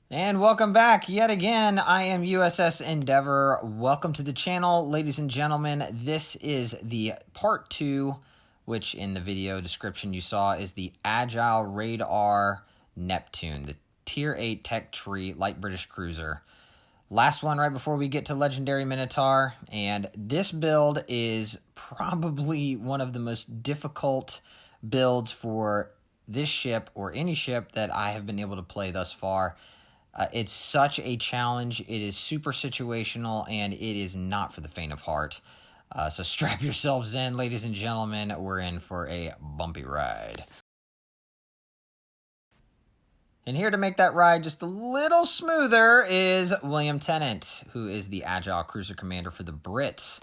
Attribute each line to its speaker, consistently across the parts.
Speaker 1: And welcome back yet again. I am USS Endeavor. Welcome to the channel, ladies and gentlemen. This is the part 2, which in the video description you saw is the Agile Radar Neptune, the Tier 8 Tech Tree Light British Cruiser. Last one right before we get to Legendary Minotaur, and this build is probably one of the most difficult builds for this ship or any ship that I have been able to play thus far. It's such a challenge. It is super situational, and it is not for the faint of heart. So strap yourselves in, ladies and gentlemen. We're in for a bumpy ride. And here to make that ride just a little smoother is William Tennant, who is the Agile Cruiser Commander for the Brits.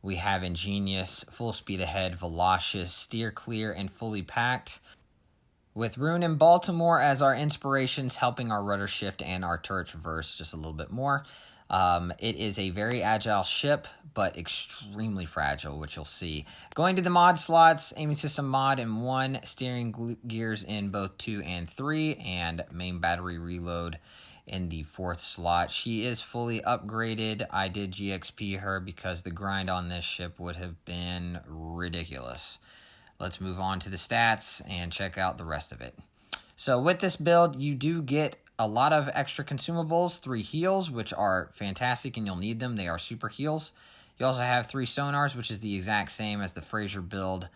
Speaker 1: We have Ingenious, Full Speed Ahead, Velocious, Steer Clear, and Fully Packed, with Rune and Baltimore as our inspirations, helping our rudder shift and our turret traverse just a little bit more. It is a very agile ship, but extremely fragile, which you'll see. Going to the mod slots, aiming system mod in 1, steering gears in both 2 and 3, and main battery reload in the 4th slot. She is fully upgraded. I did GXP her because the grind on this ship would have been ridiculous. Let's move on to the stats and check out the rest of it. So with this build, you do get a lot of extra consumables, 3 heals, which are fantastic and you'll need them. They are super heals. You also have 3 sonars, which is the exact same as the Fraser build,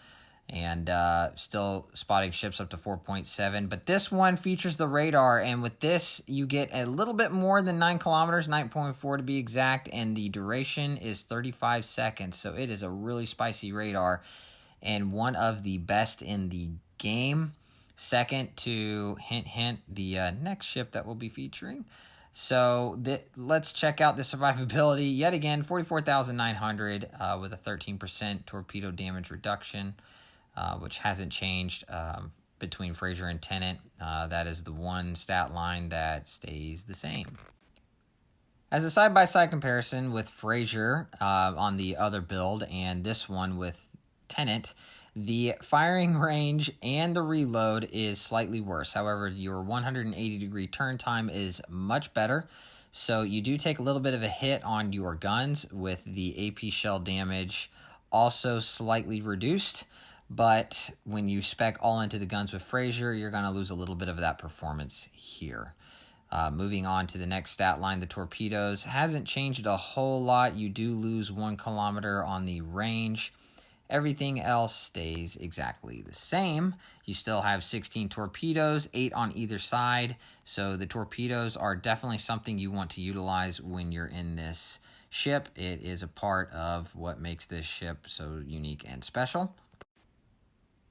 Speaker 1: and still spotting ships up to 4.7. But this one features the radar, and with this, you get a little bit more than 9 kilometers, 9.4 to be exact, and the duration is 35 seconds. So it is a really spicy radar, and one of the best in the game. Second to, hint, hint, the next ship that we'll be featuring. So let's check out the survivability. Yet again, 44,900 with a 13% torpedo damage reduction, which hasn't changed between Fraser and Tennant. That is the one stat line that stays the same. As a side-by-side comparison with Fraser on the other build and this one with Tennant, the firing range and the reload is slightly worse. However, your 180-degree turn time is much better. So you do take a little bit of a hit on your guns with the AP shell damage also slightly reduced. But when you spec all into the guns with Fraser, you're going to lose a little bit of that performance here. Moving on to the next stat line, the torpedoes hasn't changed a whole lot. You do lose 1 kilometer on the range. Everything else stays exactly the same. You still have 16 torpedoes, 8 on either side. So the torpedoes are definitely something you want to utilize when you're in this ship. It is a part of what makes this ship so unique and special.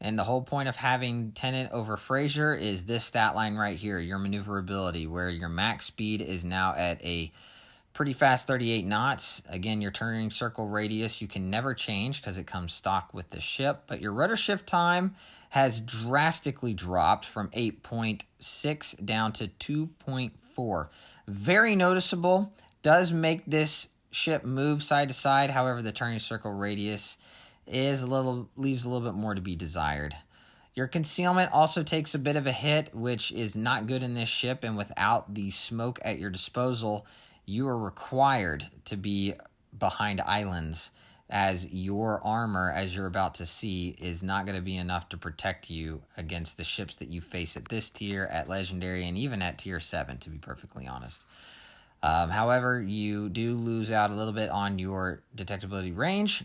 Speaker 1: And the whole point of having Tennant over Fraser is this stat line right here, your maneuverability, where your max speed is now at a pretty fast 38 knots. Again, your turning circle radius you can never change because it comes stock with the ship, but your rudder shift time has drastically dropped from 8.6 down to 2.4. Very noticeable. Does make this ship move side to side. However, the turning circle radius leaves a little bit more to be desired. Your concealment also takes a bit of a hit, which is not good in this ship, and without the smoke at your disposal, you are required to be behind islands, as your armor, as you're about to see, is not going to be enough to protect you against the ships that you face at this tier, at Legendary, and even at Tier 7, to be perfectly honest. However, you do lose out a little bit on your detectability range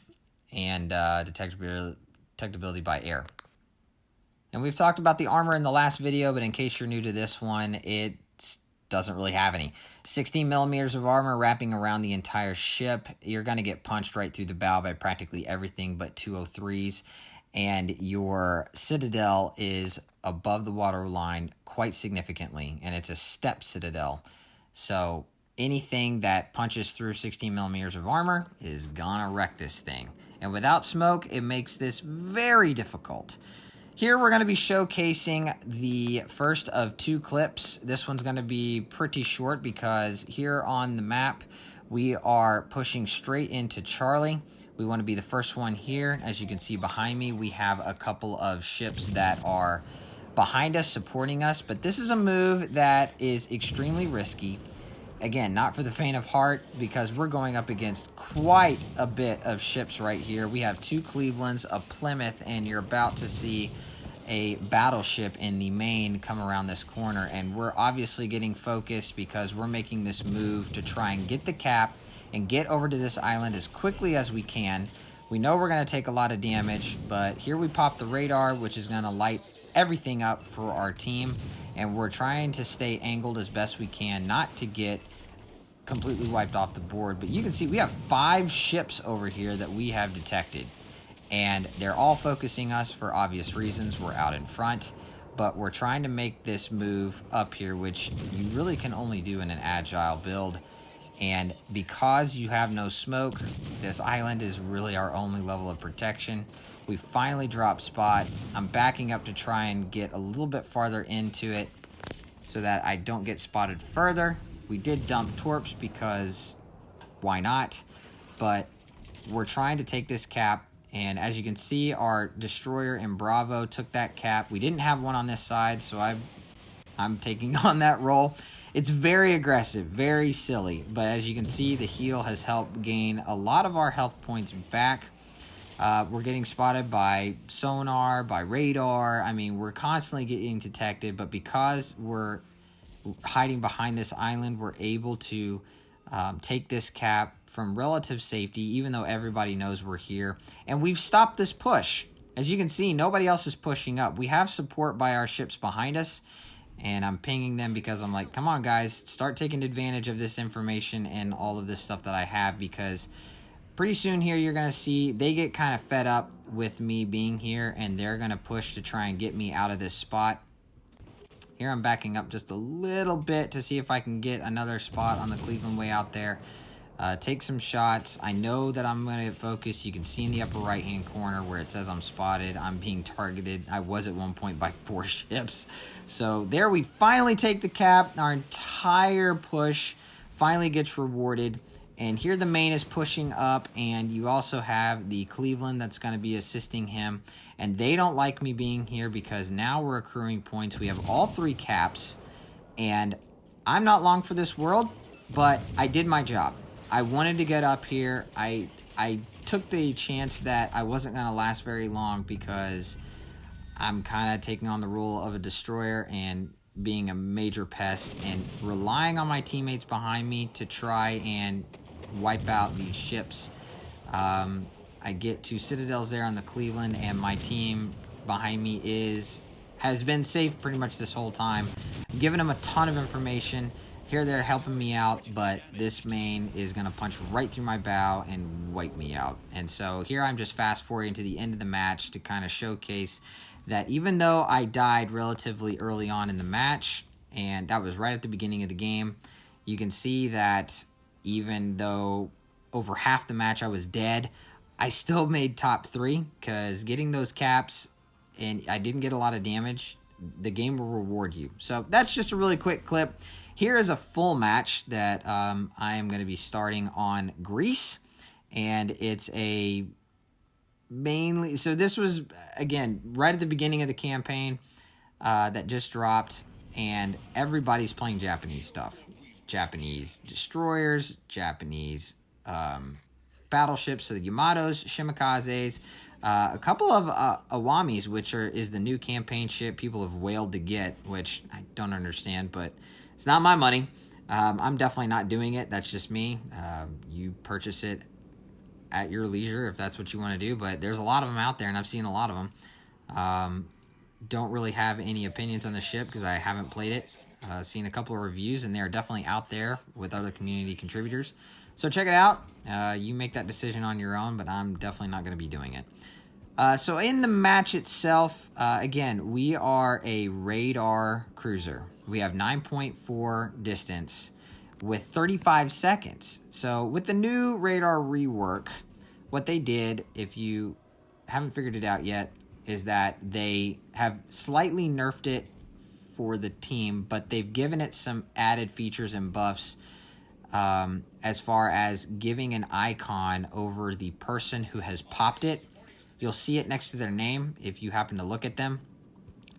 Speaker 1: and detectability by air. And we've talked about the armor in the last video, but in case you're new to this one, it doesn't really have any. 16 millimeters of armor wrapping around the entire ship. You're going to get punched right through the bow by practically everything but 203s. And your citadel is above the water line quite significantly, and it's a step citadel. So anything that punches through 16 millimeters of armor is gonna wreck this thing. And without smoke, it makes this very difficult. Here we're going to be showcasing the first of 2 clips. This one's going to be pretty short because here on the map we are pushing straight into Charlie. We want to be the first one here. As you can see behind me, we have a couple of ships that are behind us, supporting us. But this is a move that is extremely risky. Again, not for the faint of heart, because we're going up against quite a bit of ships right here. We have 2 Clevelands, a Plymouth, and you're about to see a battleship in the main come around this corner. And we're obviously getting focused because we're making this move to try and get the cap and get over to this island as quickly as we can. We know we're going to take a lot of damage, but here we pop the radar, which is going to light everything up for our team. And we're trying to stay angled as best we can, not to get completely wiped off the board. But you can see we have 5 ships over here that we have detected, and they're all focusing us for obvious reasons. We're out in front, but we're trying to make this move up here, which you really can only do in an agile build. And because you have no smoke, this island is really our only level of protection. We finally dropped spot. I'm backing up to try and get a little bit farther into it so that I don't get spotted further. We did dump torps because why not? But we're trying to take this cap, and as you can see, our destroyer in Bravo took that cap. We didn't have one on this side, so I'm taking on that role. It's very aggressive, very silly, but as you can see, the heal has helped gain a lot of our health points back. We're getting spotted by sonar, by radar. I mean, we're constantly getting detected, but because we're hiding behind this island, we're able to take this cap from relative safety, even though everybody knows we're here. And we've stopped this push. As you can see, nobody else is pushing up. We have support by our ships behind us, and I'm pinging them because I'm like, come on guys, start taking advantage of this information and all of this stuff that I have, because pretty soon here you're going to see they get kind of fed up with me being here, and they're going to push to try and get me out of this spot. Here I'm backing up just a little bit to see if I can get another spot on the Cleveland way out there. Take some shots. I know that I'm going to get focused. You can see in the upper right hand corner where it says I'm spotted. I'm being targeted. I was at one point by 4 ships. So there we finally take the cap. Our entire push finally gets rewarded. And here the main is pushing up, and you also have the Cleveland that's going to be assisting him. And they don't like me being here because now we're accruing points. We have all 3 caps, and I'm not long for this world, but I did my job. I wanted to get up here. I took the chance that I wasn't going to last very long because I'm kind of taking on the role of a destroyer and being a major pest and relying on my teammates behind me to try and wipe out these ships. I get 2 citadels there on the Cleveland, and my team behind me has been safe pretty much this whole time. I'm giving them a ton of information. Here they're helping me out, but this main is going to punch right through my bow and wipe me out. And so here I'm just fast forwarding to the end of the match to kind of showcase that even though I died relatively early on in the match, and that was right at the beginning of the game, you can see that even though over half the match I was dead, I still made top 3 because getting those caps and I didn't get a lot of damage, the game will reward you. So that's just a really quick clip. Here is a full match that I am going to be starting on Greece, and it's a mainly, so this was, again, right at the beginning of the campaign that just dropped, and everybody's playing Japanese stuff. Japanese destroyers, Japanese battleships, so the Yamatos, Shimikazes, a couple of Awamis, which is the new campaign ship people have wailed to get, which I don't understand, but it's not my money. I'm definitely not doing it. That's just me. You purchase it at your leisure if that's what you want to do, but there's a lot of them out there, and I've seen a lot of them. Don't really have any opinions on the ship because I haven't played it. Seen a couple of reviews, and they're definitely out there with other community contributors. So check it out. You make that decision on your own, but I'm definitely not going to be doing it. So in the match itself, again, we are a radar cruiser. We have 9.4 distance with 35 seconds. So with the new radar rework, what they did, if you haven't figured it out yet, is that they have slightly nerfed it for the team, but they've given it some added features and buffs as far as giving an icon over the person who has popped it. You'll see it next to their name if you happen to look at them.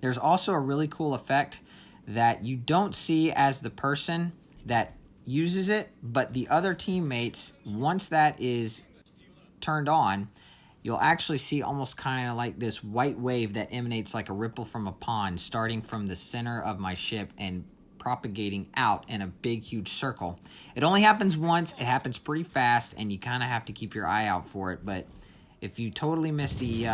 Speaker 1: There's also a really cool effect that you don't see as the person that uses it, but the other teammates, once that is turned on, you'll actually see almost kind of like this white wave that emanates like a ripple from a pond, starting from the center of my ship and propagating out in a big, huge circle. It only happens once. It happens pretty fast, and you kind of have to keep your eye out for it. But if you totally miss the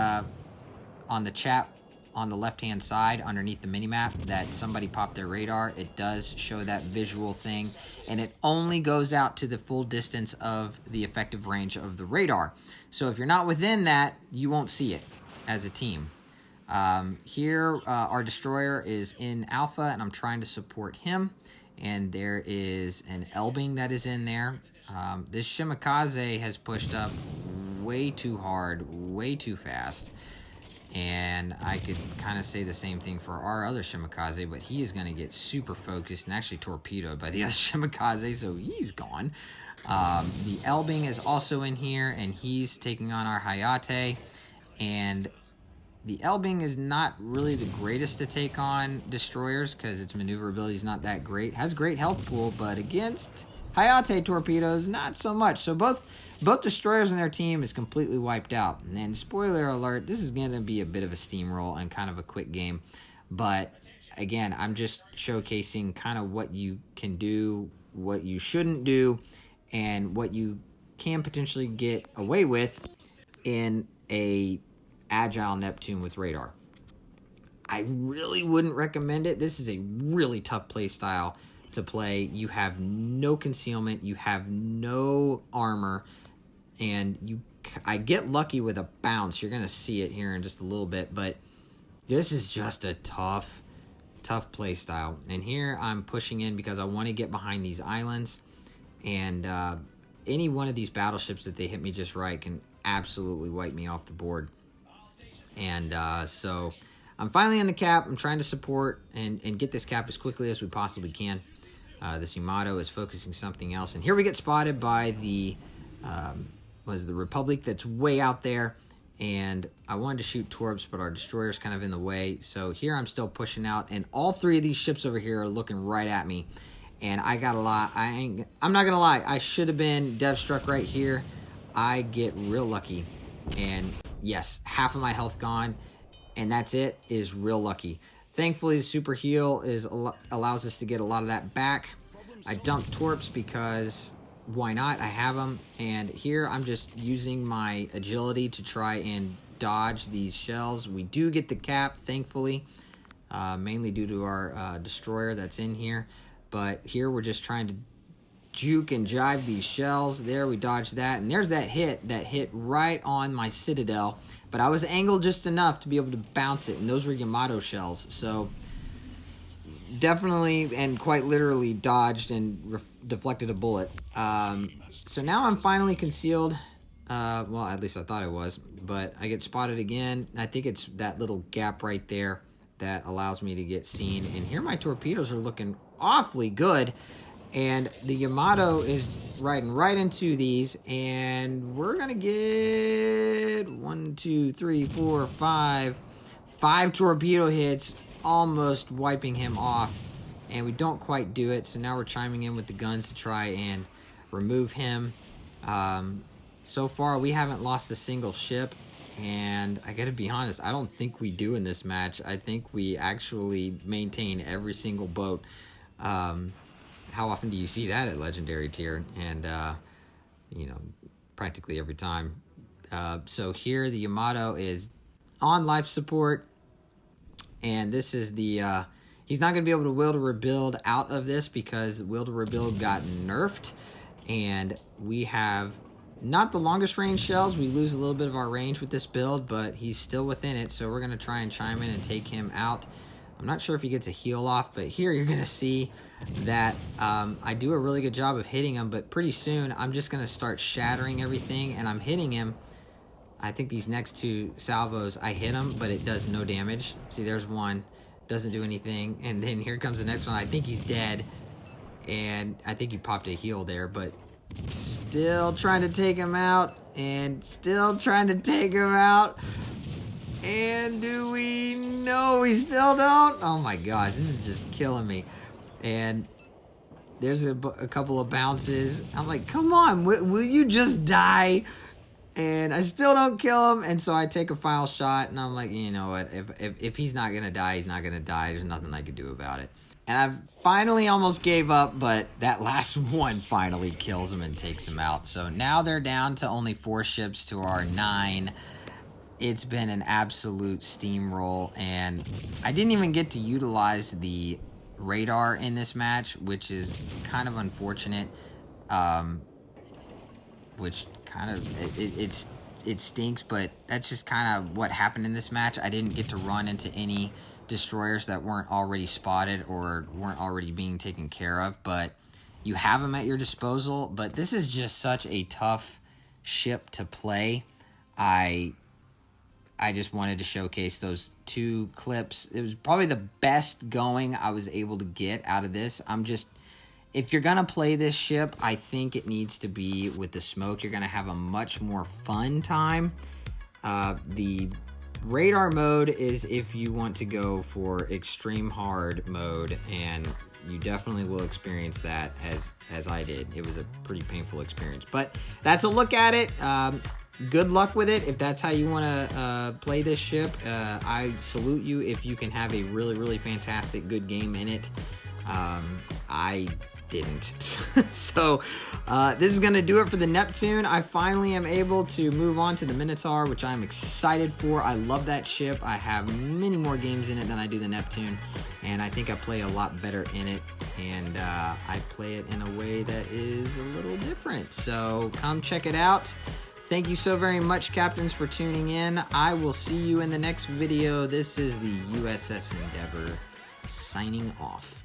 Speaker 1: on the chat on the left-hand side underneath the minimap that somebody popped their radar, it does show that visual thing, and it only goes out to the full distance of the effective range of the radar. So if you're not within that, you won't see it as a team. Here, our destroyer is in alpha, and I'm trying to support him, and there is an Elbing that is in there. This Shimakaze has pushed up way too hard, way too fast. And I could kind of say the same thing for our other Shimakaze, but he is going to get super focused and actually torpedoed by the other Shimakaze, so he's gone. The Elbing is also in here, and he's taking on our Hayate. And the Elbing is not really the greatest to take on destroyers because its maneuverability is not that great. Has great health pool, but against Hayate torpedoes, not so much. So both destroyers on their team is completely wiped out. And spoiler alert, this is going to be a bit of a steamroll and kind of a quick game. But again, I'm just showcasing kind of what you can do, what you shouldn't do, and what you can potentially get away with in a Agile Neptune with radar. I really wouldn't recommend it. This is a really tough play style to play. You have no concealment, you have no armor, and I get lucky with a bounce. You're going to see it here in just a little bit, but this is just a tough play style. And here I'm pushing in because I want to get behind these islands, and any one of these battleships that they hit me just right can absolutely wipe me off the board. And so I'm finally in the cap. I'm trying to support and get this cap as quickly as we possibly can. This Yamato is focusing something else, and here we get spotted by the Republic that's way out there, and I wanted to shoot torps, but our destroyer's kind of in the way. So here I'm still pushing out, and all three of these ships over here are looking right at me, and I got a lot. I'm not gonna lie, I should have been dev struck right here. I get real lucky, and yes, half of my health gone, and that's it. Is real lucky. Thankfully, the super heal allows us to get a lot of that back. I dumped torps because why not? I have them, and here I'm just using my agility to try and dodge these shells. We do get the cap, thankfully, mainly due to our destroyer that's in here. But here we're just trying to juke and jive these shells. There, we dodged that, and there's that hit right on my Citadel. But I was angled just enough to be able to bounce it, and those were Yamato shells. So definitely and quite literally dodged and deflected a bullet. So now I'm finally concealed. Well, at least I thought I was. But I get spotted again. I think it's that little gap right there that allows me to get seen. And here my torpedoes are looking awfully good. And the Yamato is riding right into these, and we're gonna get 1, 2, 3, 4, 5 torpedo hits, almost wiping him off, and we don't quite do it. So now we're chiming in with the guns to try and remove him. So far we haven't lost a single ship, and I gotta be honest, I don't think we do in this match. I think we actually maintain every single boat. How often do you see that at Legendary tier? And, practically every time. So here the Yamato is on life support. And this is the... he's not going to be able to will to rebuild out of this because will to rebuild got nerfed. And we have not the longest range shells. We lose a little bit of our range with this build, but he's still within it. So we're going to try and chime in and take him out. I'm not sure if he gets a heal off, but here you're going to see that I do a really good job of hitting him, but pretty soon I'm just going to start shattering everything, and I'm hitting him. I think these next two salvos, I hit him, but it does no damage. See, there's one. Doesn't do anything. And then here comes the next one. I think he's dead, and I think he popped a heal there, but still trying to take him out, and still trying to take him out. And do we? No, we still don't. Oh my gosh, this is just killing me. And there's a couple of bounces. I'm like, come on, will you just die? And I still don't kill him. And so I take a final shot, and I'm like, you know what? If he's not gonna die, he's not gonna die. There's nothing I can do about it. And I finally almost gave up, but that last one finally kills him and takes him out. So now they're down to only 4 ships to our 9. It's been an absolute steamroll, and I didn't even get to utilize the radar in this match, which is kind of unfortunate. Which kind of it stinks, but that's just kind of what happened in this match. I didn't get to run into any destroyers that weren't already spotted or weren't already being taken care of, but you have them at your disposal. But this is just such a tough ship to play. I just wanted to showcase those 2 clips. It was probably the best going I was able to get out of this. If you're going to play this ship, I think it needs to be with the smoke. You're going to have a much more fun time. The radar mode is if you want to go for extreme hard mode, and you definitely will experience that as I did. It was a pretty painful experience, but that's a look at it. Good luck with it if that's how you want to play this ship. I salute you if you can have a really, really fantastic, good game in it. I didn't. So this is going to do it for the Neptune. I finally am able to move on to the Minotaur, which I'm excited for. I love that ship. I have many more games in it than I do the Neptune, and I think I play a lot better in it, and I play it in a way that is a little different. So come check it out. Thank you so very much, Captains, for tuning in. I will see you in the next video. This is the USS Endeavor signing off.